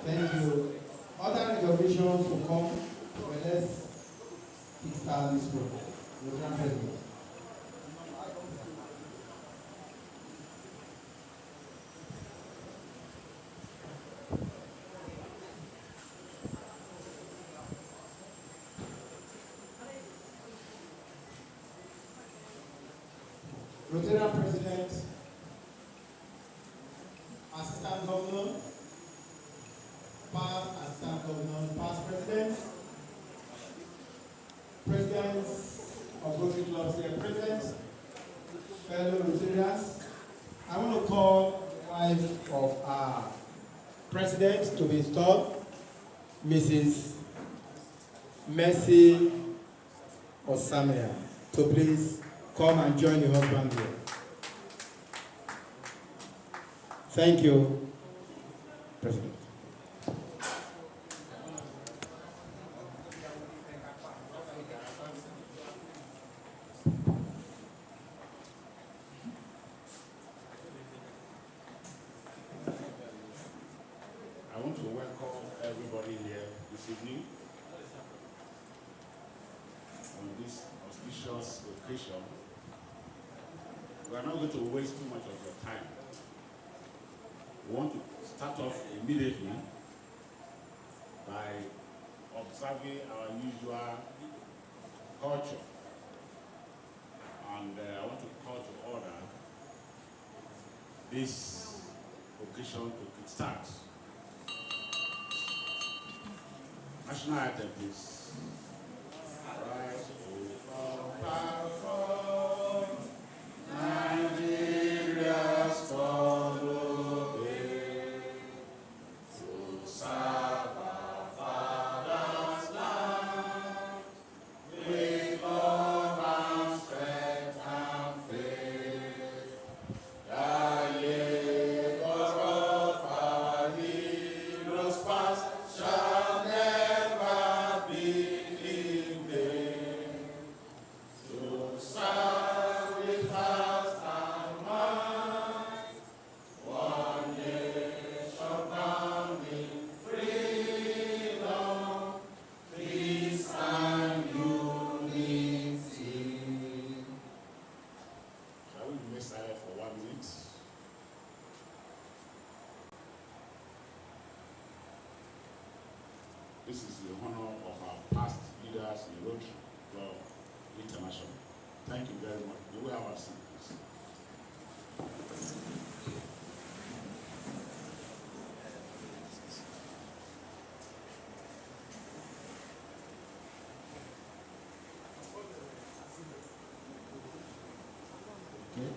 Thank you. Other recognitions will come, but let's kickstart this program. Rotary President. Rotary President, Assistant Governor, past Assistant Governor, past Presidents, Presidents of Rotary Clubs here present, fellow Rotarians. I want to call the wife of our President to be installed, Mrs. Mercy Osemiha. So please come and join the husband here. Thank you, President. I want to welcome everybody here this evening on this auspicious occasion. We are not going to waste too much of your time. We want to start off immediately by observing our usual culture. And I want to call to order this occasion to kickstart. National anthem, please. Rise to power, Nigeria's follow it, to serve our father's land, with love and strength and faith. The labor of our heroes past shall never be in vain. To serve with heart and mind, one nation bound in freedom, peace and unity. Shall we remain silent for 1 minute? This is the honor of our past leaders in Rotary Club International. Thank you very much. You will have a seat, please. Okay.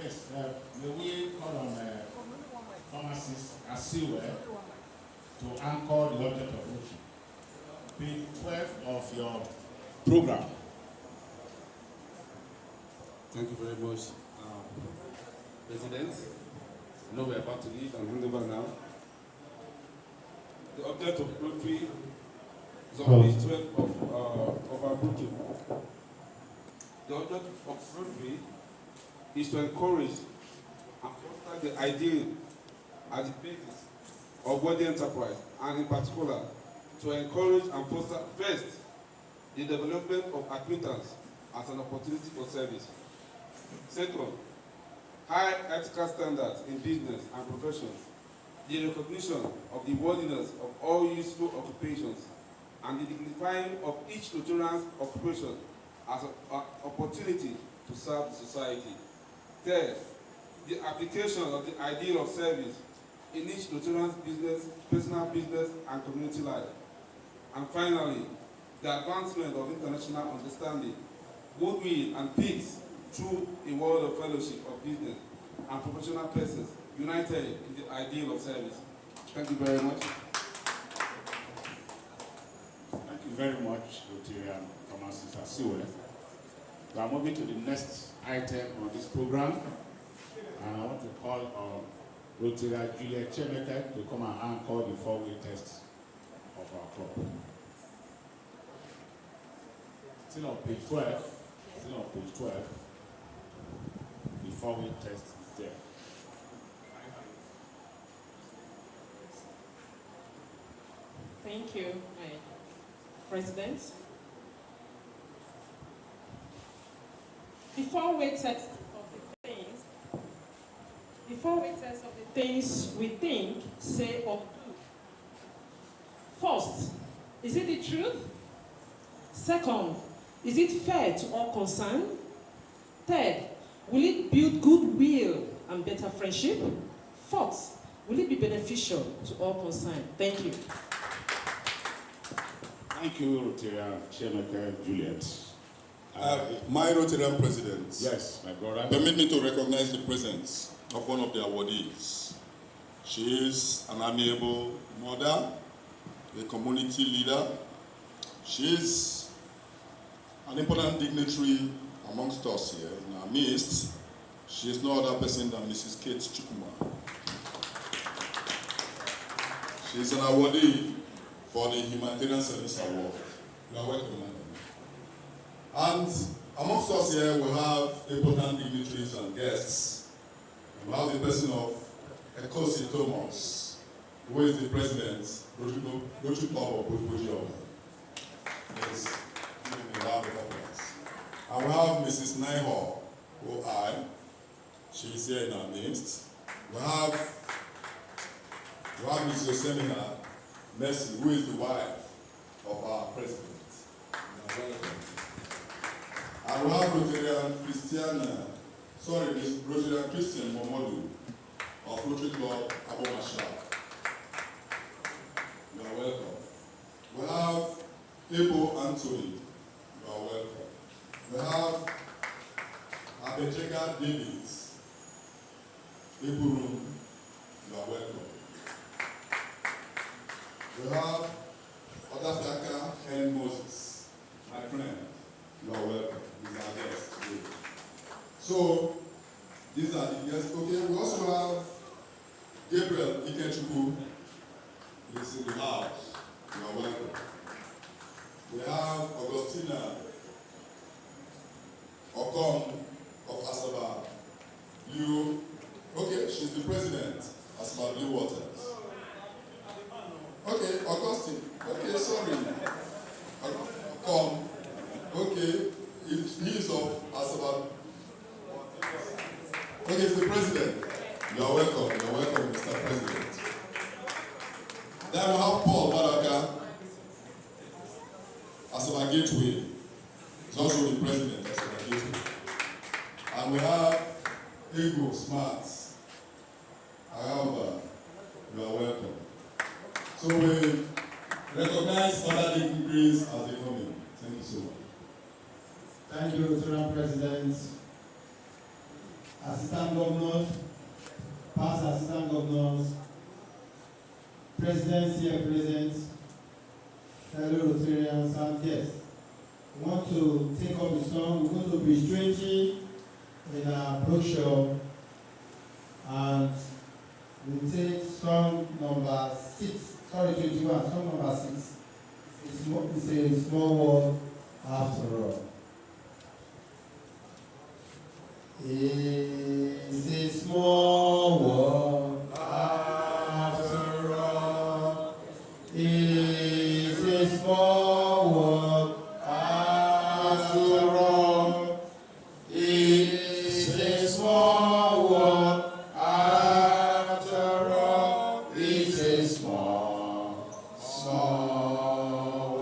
Yes, may we call on pharmacist Asiwe to anchor the object of Rotary. Page 12 of your program. Thank you very much, President. I know we're about to leave and hand over now. The object of Rotary is on page 12 of our booking. The object of Rotary is to encourage and foster the ideal as the basis of worthy enterprise, and in particular, to encourage and foster first the development of acquaintance as an opportunity for service. Second, high ethical standards in business and professions, the recognition of the worthiness of all useful occupations, and the dignifying of each Rotarian's occupation as an opportunity to serve the society. Third, the application of the ideal of service in each Rotarian's business, personal business, and community life. And finally, the advancement of international understanding, goodwill, and peace through a world of fellowship of business and professional persons united in the ideal of service. Thank you very much. Thank you very much, Rotarian Pharmacist Asiwe. We are moving to the next item on this program, and I want to call on Rotary Juliet Chemeke to come and anchor the four-way test of our club. Still on page 12, the four-way test is there. Thank you, my President. Before we test of the things we think, say, or do. First, is it the truth? Second, is it fair to all concerned? Third, will it build goodwill and better friendship? Fourth, will it be beneficial to all concerned? Thank you. Thank you, Rotarian Chemeke Juliet. My Rotarian President. Yes, my brother. Permit me to recognize the presence of one of the awardees. She is an amiable mother, a community leader. She is an important dignitary amongst us here in our midst. She is no other person than Mrs. Kate Chukuma. She is an awardee for the Humanitarian Service Award. You are welcome, madam. And amongst us here, we have important dignitaries and guests. We have the person of Ekosi Thomas, who is the president, Rotary Club of Bojo. Yes, we have the applause. And we have Mrs. Naiho, she is here in our midst. We have Mrs. Osemiha, Mercy, who is the wife of our president. And we have Rotarian Christian Momodu of Rotary Club Agbor. You are welcome. We have Ebo Anthony. You are welcome. We have Abejega Davids. Eburum. You are welcome. We have Odafaka Hen Moses, my friend. You are welcome. He's our guest today. So, these are the guests. Okay, we also have Gabriel Ikechukwu. He's in the house. You are welcome. We have Augustina Okom of Asaba. Okay, she's the president, Asaba Blue Waters. Okay, Augustine. Okay, sorry. Okom. Okay, he is of Asaba. Okay, he's the president. You are welcome, Mr. President. Then we have Paul Madaka, Asaba Gateway. He's also the president of Asaba Gateway. And we have Ego Smart. Ayamba. You are welcome. So we recognize other dignitaries as they come in. Thank you so much. Thank you, Rotarian President, Assistant Governors, past Assistant Governors, Presidents here present, fellow Rotarians and guests. We want to take up the song. We're going to be 20 in our brochure, and we take song number 21, song number 6. It's a small world after all. It's a small world after all. It's a small world after all. It's a small world after all. It's a small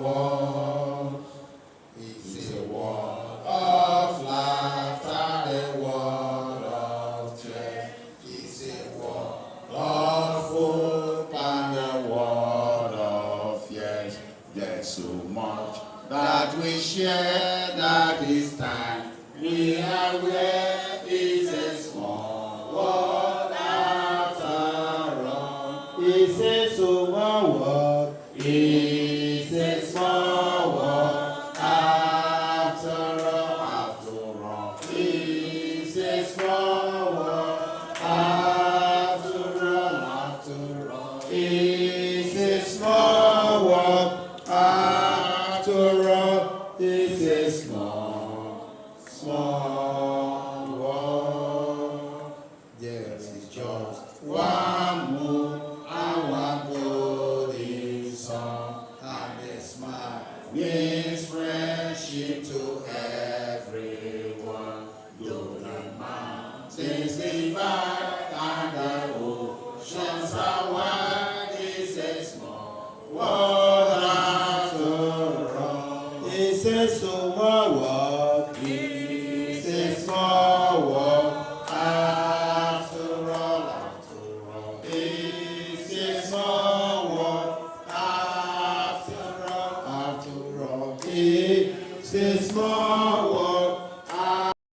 world. It's a world of laughter, a world of joy. It's a world of hope and a world of yes. There's so much that we share that is time. We are where it's a small world after all. It's a small world. It's a small world after all. After all. It's a small world after just one more and one golden song, and a smile means friendship to everyone. Though the mountains divide and the oceans are wide, it's a small world after all. It's a small world. It's a small world. After all, it's a small world. After all, it's a small world.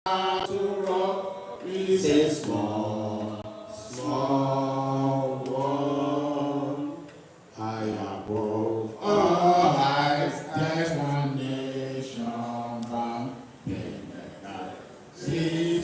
After all, it's a small world. High above all heights, there's one nation bound in the night. Save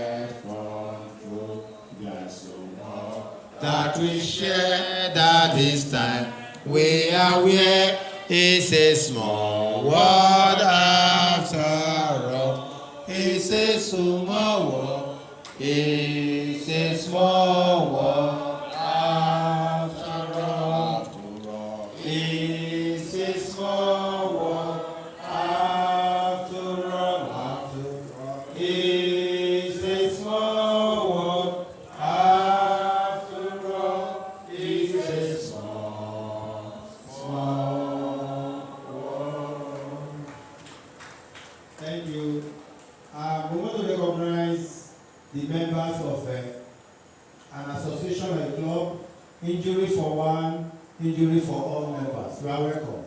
control. There's so much that we share that this time we are where it's a small world after all. It's a small world. It's a small world after all. It's a small world after all. It's a small world after all. It's a small world. Thank you. We want to recognize the members of an association or a club. Injury for one, injury for all members. You are welcome.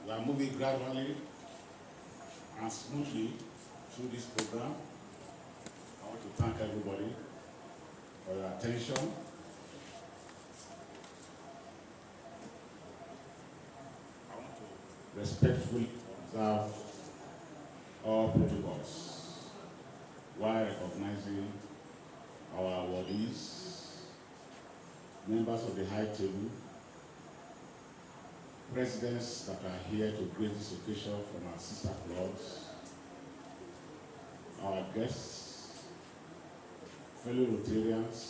We are moving gradually and smoothly through this program. I want to thank everybody for your attention. I want to respectfully observe all protocols while recognizing our awardees, members of the high table, presidents that are here to grace this occasion from our sister clubs, our guests, fellow Rotarians,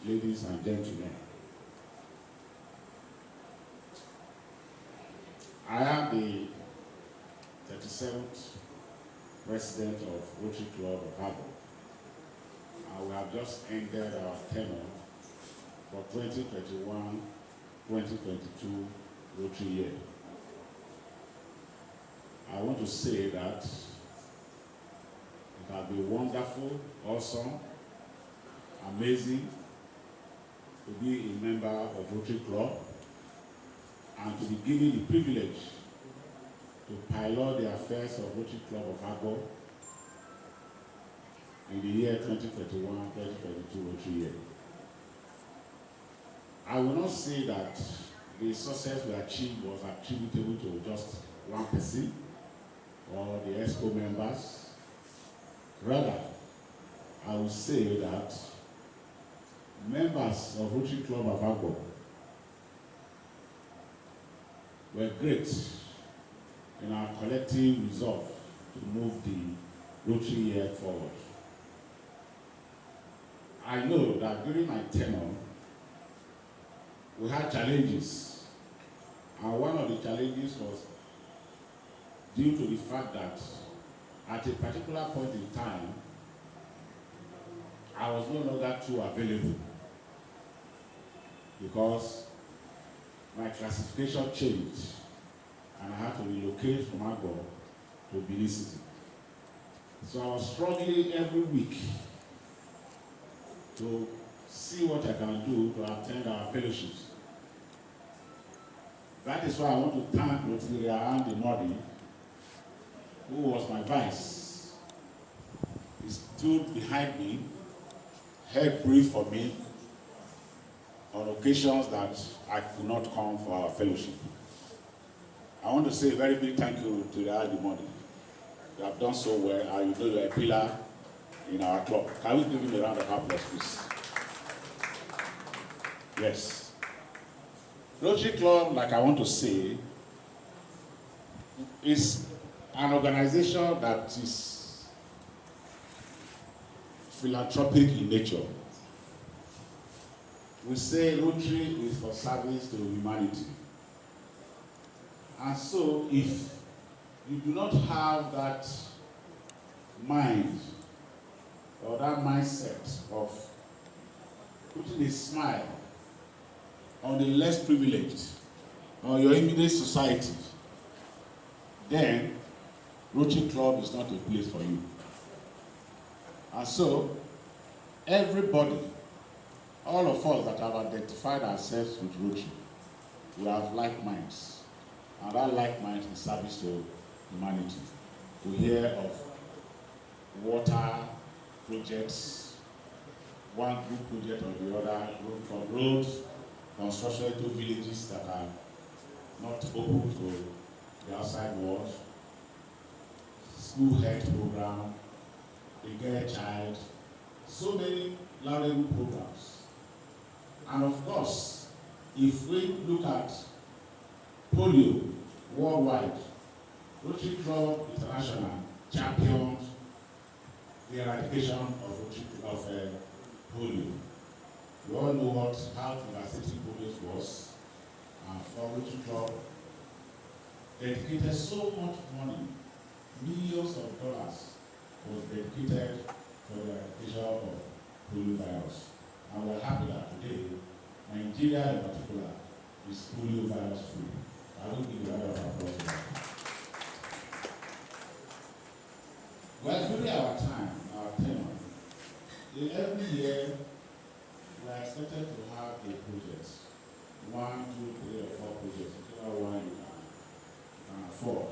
ladies and gentlemen. I am the 37th president of Rotary Club of Agbor, and we have just ended our tenure for 2021-2022 Rotary year. I want to say that it has been wonderful, awesome, amazing to be a member of Rotary Club and to be given the privilege to pilot the affairs of Rotary Club of Agbor in the year 2021-2022 Rotary year. I will not say that the success we achieved was attributable to just one person or the ESCO members. Rather, I will say that members of Rotary Club of Agbor were great in our collective resolve to move the Rotary year forward. I know that during my tenure, we had challenges, and one of the challenges was due to the fact that at a particular point in time, I was no longer too available because my classification changed and I had to relocate from Agbor to Benin City. So I was struggling every week to see what I can do to attend our fellowships. That is why I want to thank Rotary and the Modi, who was my vice. He stood behind me, held brief for me on occasions that I could not come for our fellowship. I want to say a very big thank you to the Modi. You have done so well, and you know you are a pillar in our club. Can we give him a round of applause, please? Yes. Rotary Club, like I want to say, is an organization that is philanthropic in nature. We say Rotary is for service to humanity. And so if you do not have that mind or that mindset of putting a smile on the less privileged or your immediate society, then Rotary Club is not a place for you. And so, everybody, all of us that have identified ourselves with Rotary, we have like minds. And that like mind is service to humanity. We hear of water projects, one group project or the other, from roads, construction to villages that are not open to the outside world, school health program, the girl child, so many laudable programs. And of course, if we look at polio worldwide, Rotary Club International championed the eradication of polio. We all know how devastating polio was, and for Rotary Club dedicated so much money, millions of dollars was dedicated for the eradication of polio virus. And we're happy that today, Nigeria in particular, is polio virus free. I will give you a round of applause for that. Well, during our time, our tenure, every year we are expected to have a project. 1, 2, 3, or 4 projects, whichever one you can afford.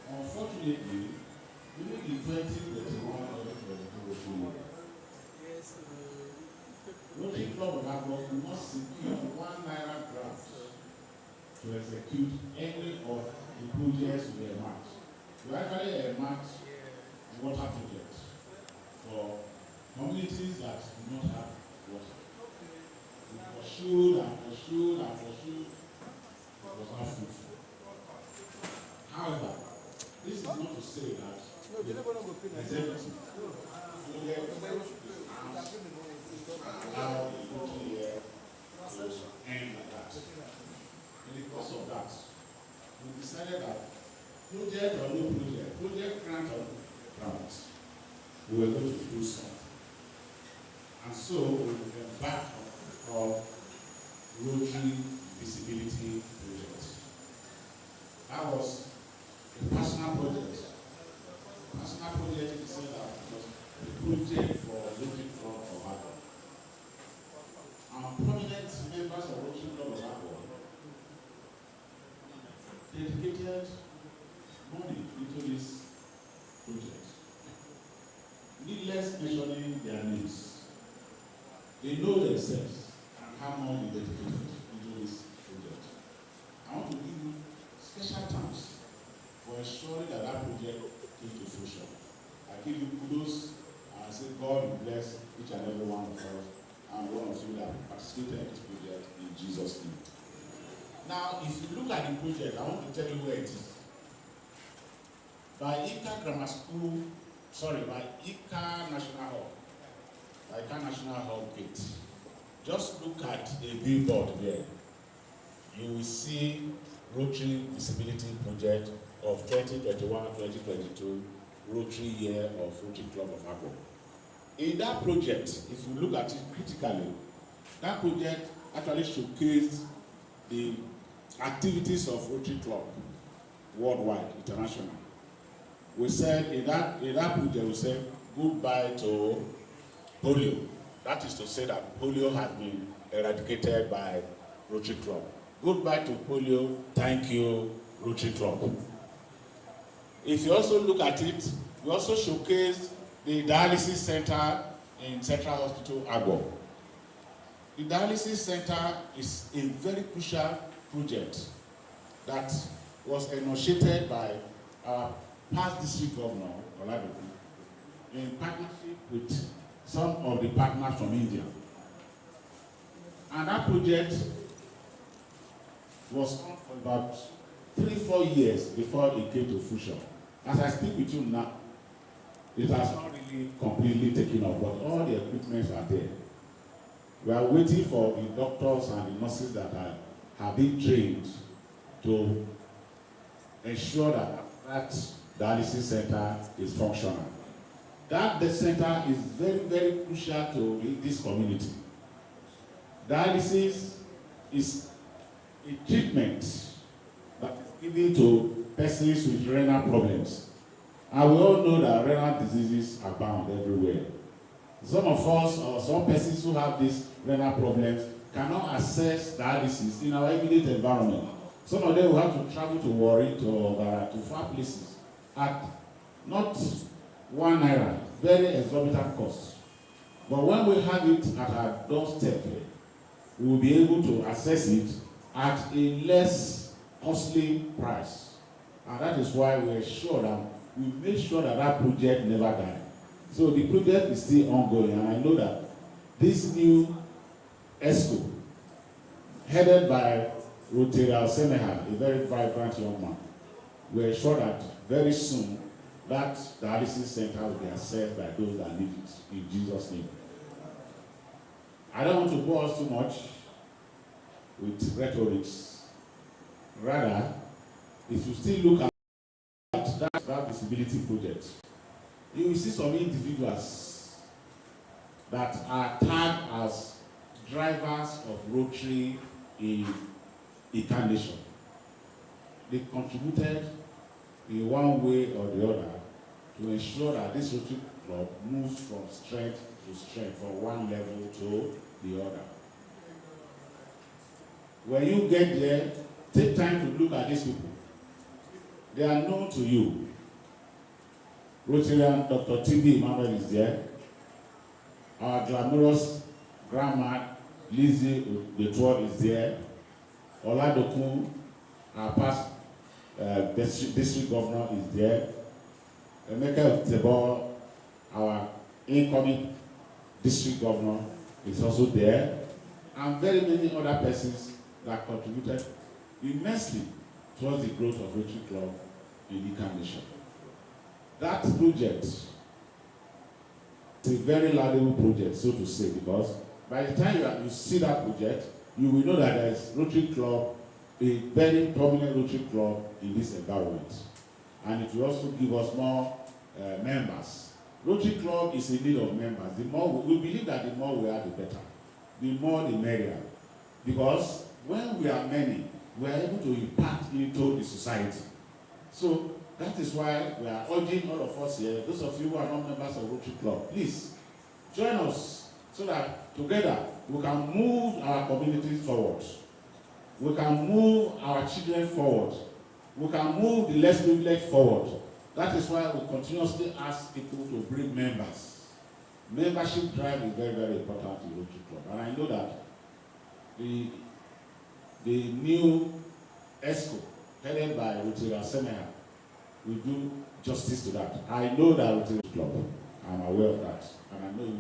Unfortunately, during the 2021 Rotary Club of Agbor could not secure ₦1 grant to execute any of the projects we earmarked. We actually earmarked water projects for communities that do not have water. We pursued and pursued and pursued, it was not fruitful. However, this is not to say that the executive allow the Rotary year to end like that. In the course of that, we decided that project or no project, project grant or no grant, we were going to do something. And so we embarked on Rotary Visibility Project. That was a personal project. Personal project is said that it was a project for Rotary Club of Agbor. Our prominent members of Rotary Club of Agbor dedicated money into this project. Needless mentioning their names. They know themselves and how money dedicated into this project. I want to give you special thanks for ensuring that that project came to fruition. I give you kudos and I say God will bless each and every one of us and one of you that participated in this project in Jesus' name. Now, if you look at the project, I want to tell you where it is. By Ika Grammar School, by Ika National Hall. By Ika National Hall gate. Just look at a billboard there. You will see Rotary Disability Project of 2021-2022, Rotary Year of Rotary Club of Agbor. In that project, if you look at it critically, that project actually showcased the activities of Rotary Club worldwide, international. We said in that project, we said goodbye to polio. That is to say that polio has been eradicated by Rotary Club. Goodbye to polio, thank you, Rotary Club. If you also look at it, we also showcased the dialysis center in Central Hospital, Agbor. The dialysis center is a very crucial project that was initiated by our past district governor, in partnership with some of the partners from India. And That project was on for about 3-4 years before it came to fruition. As I speak with you now, it has not really completely taken off, but all the equipment are there. We are waiting for the doctors and the nurses that have been trained to ensure that that dialysis center is functional. That the center is very, very crucial to this community. Dialysis is a treatment that is given to persons with renal problems. And we all know that renal diseases abound everywhere. Some of us, or some persons who have these renal problems, cannot access dialysis in our immediate environment. Some of them will have to travel to Warri, to far places, at not ₦1, very exorbitant cost. But when we have it at our doorstep, we will be able to access it at a less costly price. And that is why we are sure that we make sure that that project never dies. So the project is still ongoing, and I know that this new ESCO, headed by Rotary Osemiha, a very vibrant young man, we are sure that very soon that dialysis center will be accessed by those that need it, in Jesus' name. I don't want to bore us too much with rhetorics. Rather, if you still look at that visibility project, you will see some individuals that are tagged as drivers of Rotary in incarnation. They contributed in one way or the other to ensure that this Rotary Club moves from strength to strength, from one level to the other. When you get there, take time to look at these people. They are known to you. Rotarian Dr. T.B. Emmanuel is there. Our glamorous grandma, Lizzie Betuor, is there. Oladokun, our past district governor, is there. Emeka Tebo, our incoming district governor, is also there. And very many other persons that contributed immensely towards the growth of Rotary Club in incarnation. That project is a very laudable project, so to say, because by the time you see that project, you will know that there is Rotary Club, a very prominent Rotary Club in this environment. And it will also give us more members. Rotary Club is in need of members. The more we believe that the more we are, the better. The more, the merrier. Because when we are many, we are able to impact into the society. So that is why we are urging all of us here, those of you who are not members of Rotary Club, please join us so that together we can move our communities forward. We can move our children forward. We can move the less privileged forward. That is why we continuously ask people to bring members. Membership drive is very, very important in Rotary Club. And I know that the new ESCO, headed by Rotary Osemiha, will do justice to that. I know that Rotary Club. I'm aware of that. And I know